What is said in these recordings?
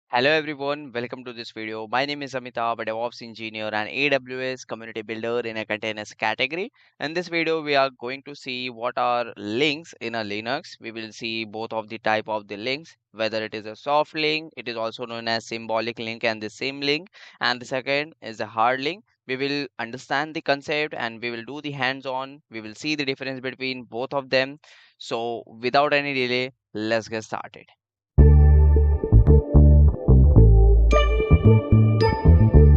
Hello everyone, welcome to this video. My name is Amitabh, a DevOps engineer and AWS community builder in a containers category. In this video, we are going to see what are links in a Linux. We will see both of the type of the links, whether it is a soft link, it is also known as symbolic link and the sim link, and the second is a hard link. We will understand the concept and we will do the hands-on. We will see the difference between both of them. So without any delay, let's get started.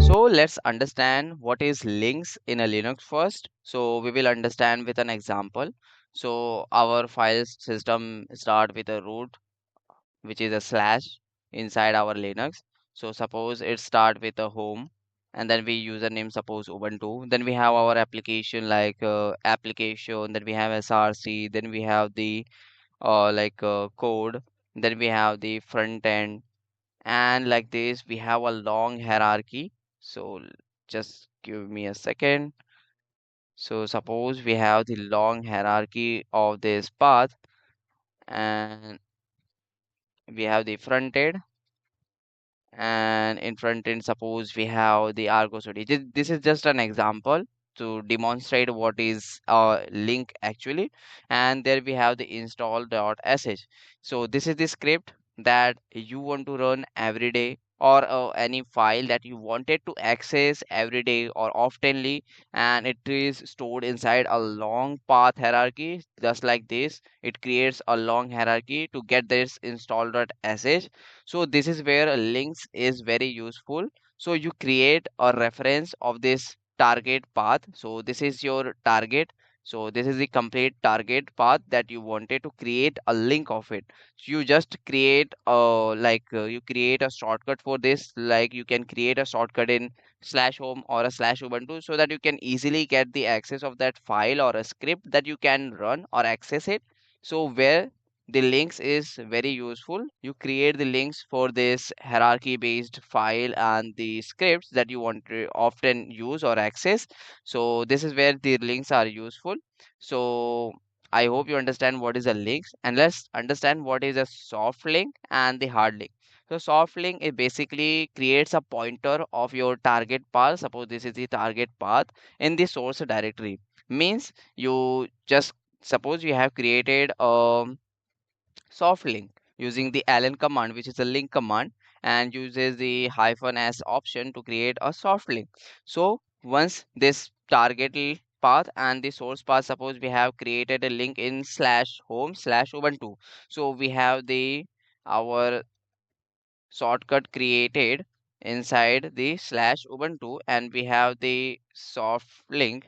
So let's understand what is links in a Linux first. So we will understand with an example. So our file system start with a root, which is a slash inside our Linux. So suppose it start with a home, and then we username suppose Ubuntu. Then we have our application like application. Then we have src. Then we have the code. Then we have the front end, and like this we have a long hierarchy. So just give me a second. So suppose we have the long hierarchy of this path, and we have the front end, and in front end suppose we have the argo study. This is just an example to demonstrate what is a link actually. And there we have the install.sh. So this is the script that you want to run every day, or any file that you wanted to access every day or oftenly, and it is stored inside a long path hierarchy. Just like this, it creates a long hierarchy to get this install.sh. So this is where links is very useful. So you create a reference of this target path. So this is your target. So this is the complete target path that you wanted to create a link of it. So you just create you create a shortcut for this. Like you can create a shortcut in slash home or a slash ubuntu, so that you can easily get the access of that file or a script that you can run or access it. So where the links is very useful. You create the links for this hierarchy based file and the scripts that you want to often use or access. So this is where the links are useful. So I hope you understand what is a links, and let's understand what is a soft link and the hard link. So soft link, it basically creates a pointer of your target path. Suppose this is the target path in the source directory. Means you just suppose you have created soft link using the ln command, which is a link command, and uses the hyphen s option to create a soft link. So once this target path and the source path, suppose we have created a link in slash home slash ubuntu. So we have the our shortcut created inside the slash ubuntu, and we have the soft link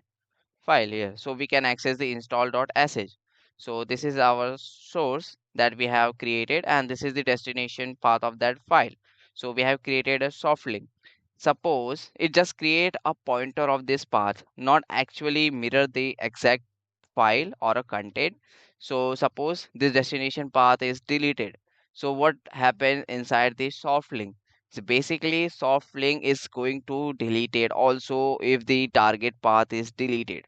file here, so we can access the install.sh. So this is our source that we have created, and this is the destination path of that file. So we have created a soft link. Suppose it just create a pointer of this path, not actually mirror the exact file or a content. So suppose this destination path is deleted. So what happens inside the soft link? So basically soft link is going to delete it also if the target path is deleted.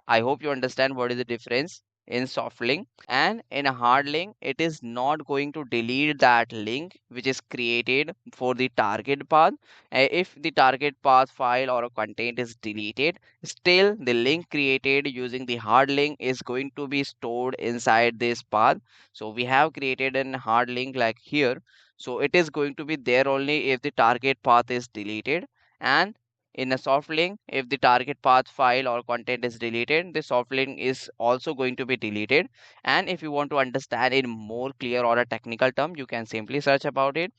I hope you understand what is the difference in soft link. And in a hard link, it is not going to delete that link which is created for the target path. If the target path file or a content is deleted, still the link created using the hard link is going to be stored inside this path. So we have created a hard link like here. So it is going to be there only if the target path is deleted. And in a soft link, if the target path file or content is deleted, the soft link is also going to be deleted. And if you want to understand in more clear or a technical term, you can simply search about it.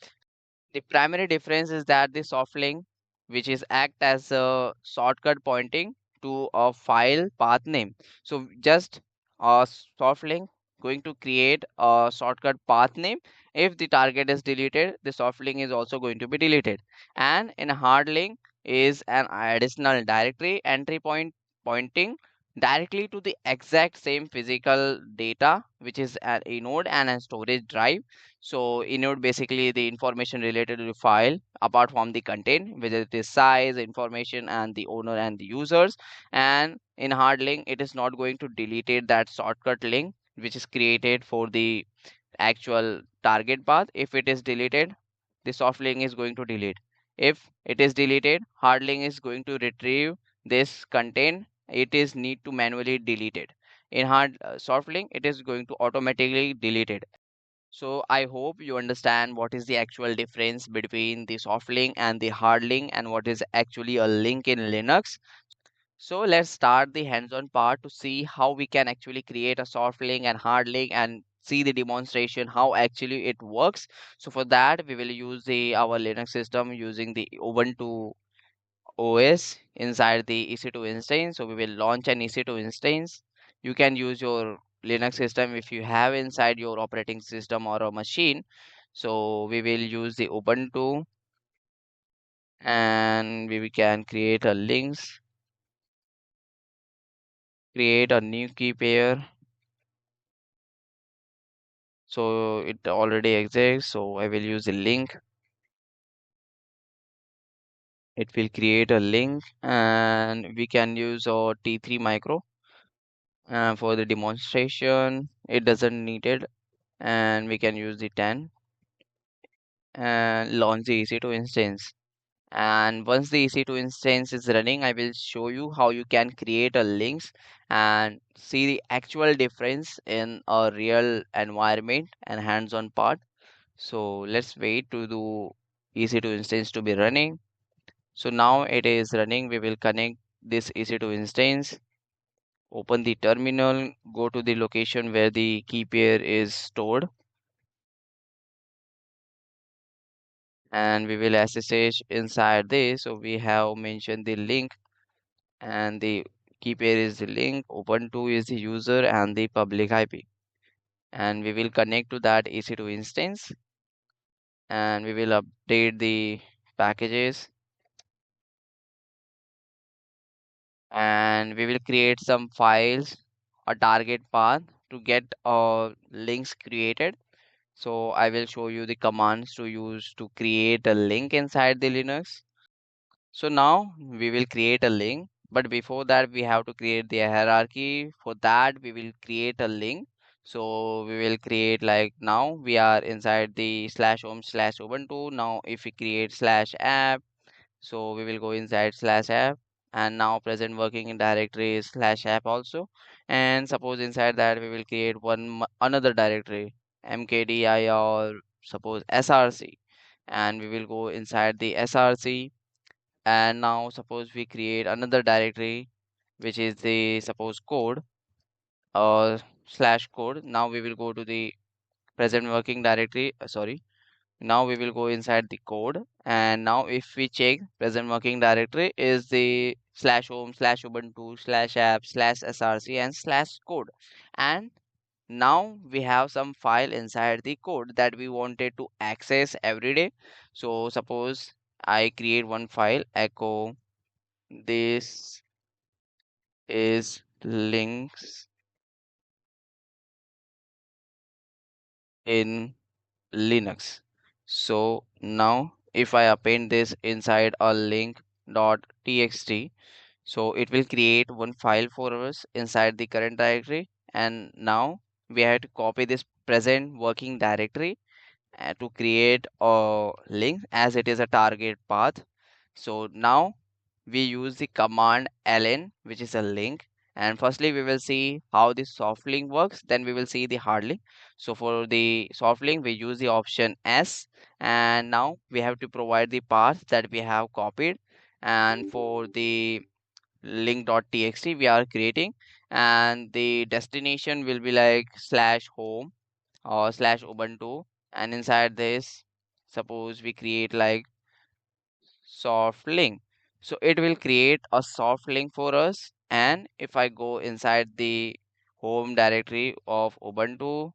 The primary difference is that the soft link, which is act as a shortcut pointing to a file path name. So just a soft link going to create a shortcut path name. If the target is deleted, the soft link is also going to be deleted. And in a hard link is an additional directory entry point pointing directly to the exact same physical data, which is an inode and a storage drive. So inode basically the information related to the file apart from the content, whether it is size, information, and the owner and the users. And in hard link, it is not going to delete it, that shortcut link which is created for the actual target path. If it is deleted, the soft link is going to delete. If it is deleted, hard link is going to retrieve this content. It is need to manually delete it. In soft link, it is going to automatically delete it. So I hope you understand what is the actual difference between the soft link and the hard link and what is actually a link in Linux. So let's start the hands-on part to see how we can actually create a soft link and hard link and see the demonstration how actually it works. So for that we will use the our Linux system using the Ubuntu OS inside the EC2 instance. So we will launch an EC2 instance. You can use your Linux system if you have inside your operating system or a machine. So we will use the Ubuntu and we can create a links, create a new key pair. So it already exists. So I will use a link. It will create a link and we can use our T3 micro for the demonstration. It doesn't need it and we can use the 10 and launch the EC2 instance. And once the EC2 instance is running, I will show you how you can create a links and see the actual difference in a real environment and hands-on part. So let's wait to do EC2 instance to be running. So now it is running. We will connect this EC2 instance, open the terminal, go to the location where the key pair is stored, and we will SSH inside this. So we have mentioned the link and the key pair is the link, Ubuntu is the user and the public IP. And we will connect to that EC2 instance and we will update the packages and we will create some files, a target path to get links created. So I will show you the commands to use to create a link inside the Linux. So now we will create a link, but before that we have to create the hierarchy. For that we will create a link. So we will create like now we are inside the slash home slash Ubuntu. Now if we create slash app, so we will go inside slash app and now present working in directory is slash app also. And suppose inside that we will create another directory mkdi or suppose src and we will go inside the src and now suppose we create another directory which is the suppose code or slash code. Now we will go to the present working directory sorry, now we will go inside the code and now if we check present working directory is the slash home slash ubuntu slash app slash src and slash code. And now we have some file inside the code that we wanted to access every day. So suppose I create one file echo this is links in Linux. So now if I append this inside a link.txt, so it will create one file for us inside the current directory. And now we have to copy this present working directory to create a link as it is a target path. So now we use the command ln which is a link, and firstly we will see how the soft link works, then we will see the hard link. So for the soft link we use the option s and now we have to provide the path that we have copied. And for the link.txt we are creating and the destination will be like slash home or slash ubuntu, and inside this suppose we create like soft link. So it will create a soft link for us. And if I go inside the home directory of ubuntu,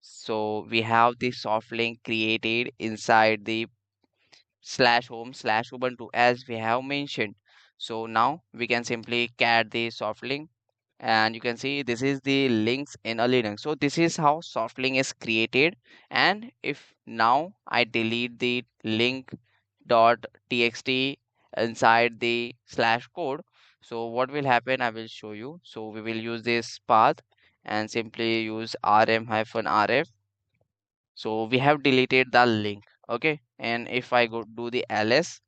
so we have the soft link created inside the slash home slash ubuntu as we have mentioned. So now we can simply cat the soft link and you can see this is the links in a Linux. So this is how soft link is created. And if now I delete the link dot txt inside the slash code, so what will happen I will show you. So we will use this path and simply use rm-rf. So we have deleted the link. Okay, and if I go do the ls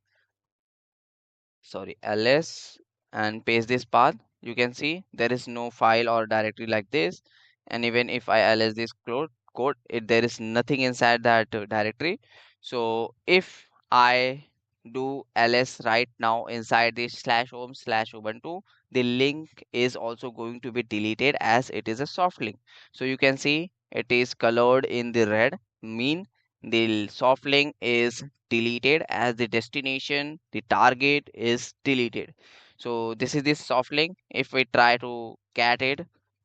and paste this path, you can see there is no file or directory like this. And even if I ls this code, there is nothing inside that directory. So if I do ls right now inside this slash home slash ubuntu, the link is also going to be deleted as it is a soft link. So you can see it is colored in the red, mean the soft link is deleted as the destination, the target is deleted. So this is this soft link. If we try to cat it,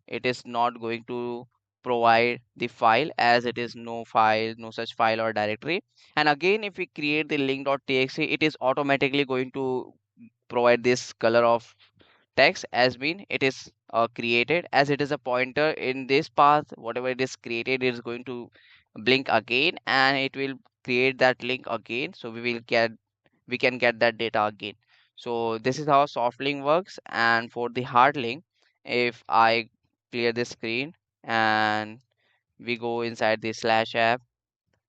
it is not going to provide the file as it is no file, no such file or directory. And again, if we create the link.txt, it is automatically going to provide this color of text as been it is created, as it is a pointer in this path. Whatever it is created, it is going to blink again and it will create that link again, so we can get that data again. So this is how soft link works. And for the hard link, if I clear the screen and we go inside the slash app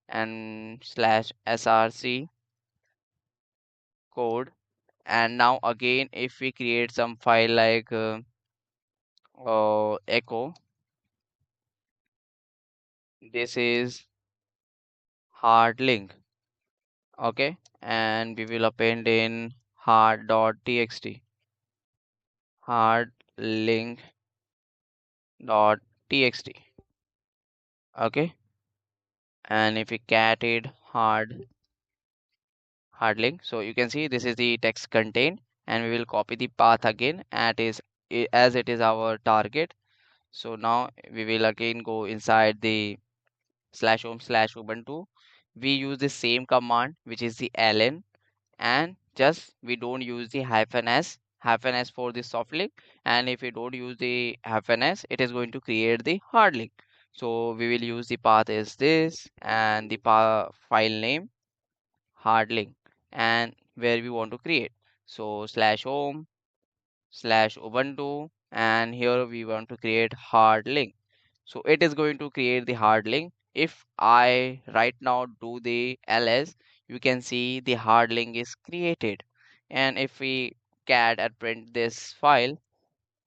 and slash src code, and now again if we create some file like echo, this is hard link. Okay, and we will append in hard.txt, hard link dot txt. Okay, and if we cat it hard link, so you can see this is the text contained, and we will copy the path again as it is our target. So now we will again go inside the slash home slash ubuntu. We use the same command, which is the ln, and just we don't use the hyphen s for the soft link. And if we don't use the hyphen s, it is going to create the hard link. So we will use the path is this and the file name hard link, and where we want to create, so slash home slash ubuntu, and here we want to create hard link. So it is going to create the hard link. If I right now do the ls, you can see the hard link is created. And if we cat and print this file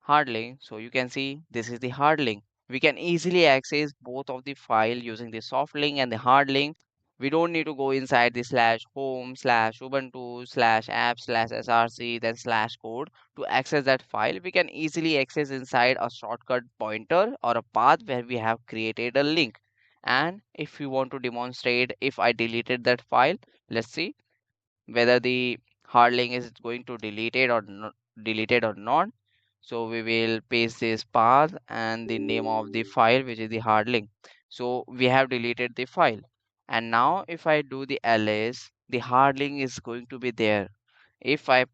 hard link, so you can see this is the hard link. We can easily access both of the file using the soft link and the hard link. We don't need to go inside the slash home slash ubuntu slash app slash src then slash code to access that file. We can easily access inside a shortcut pointer or a path where we have created a link. And if you want to demonstrate if I deleted that file, let's see whether the hard link is going to deleted or not. So we will paste this path and the name of the file, which is the hard link. So we have deleted the file. And now if I do the ls, the hard link is going to be there. If I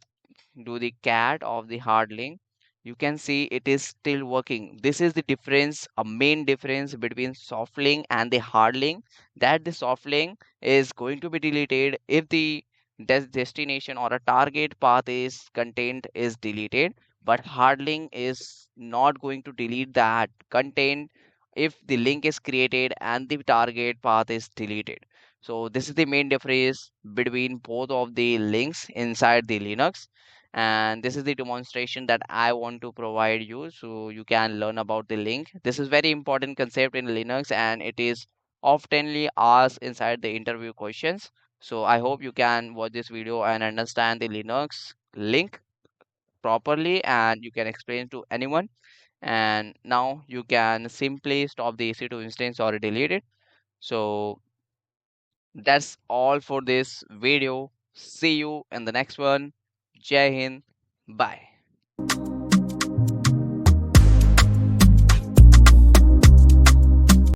do the cat of the hard link, you can see it is still working. This is the difference, a main difference between soft link and the hard link, that the soft link is going to be deleted if the destination or a target path is content is deleted, but hard link is not going to delete that content if the link is created and the target path is deleted. So this is the main difference between both of the links inside the Linux. And this is the demonstration that I want to provide you so you can learn about the link. This is very important concept in Linux and it is oftenly asked inside the interview questions. So I hope you can watch this video and understand the Linux link properly and you can explain to anyone. And now you can simply stop the EC2 instance or delete it. So that's all for this video. See you in the next one. Jai Hind. Bye.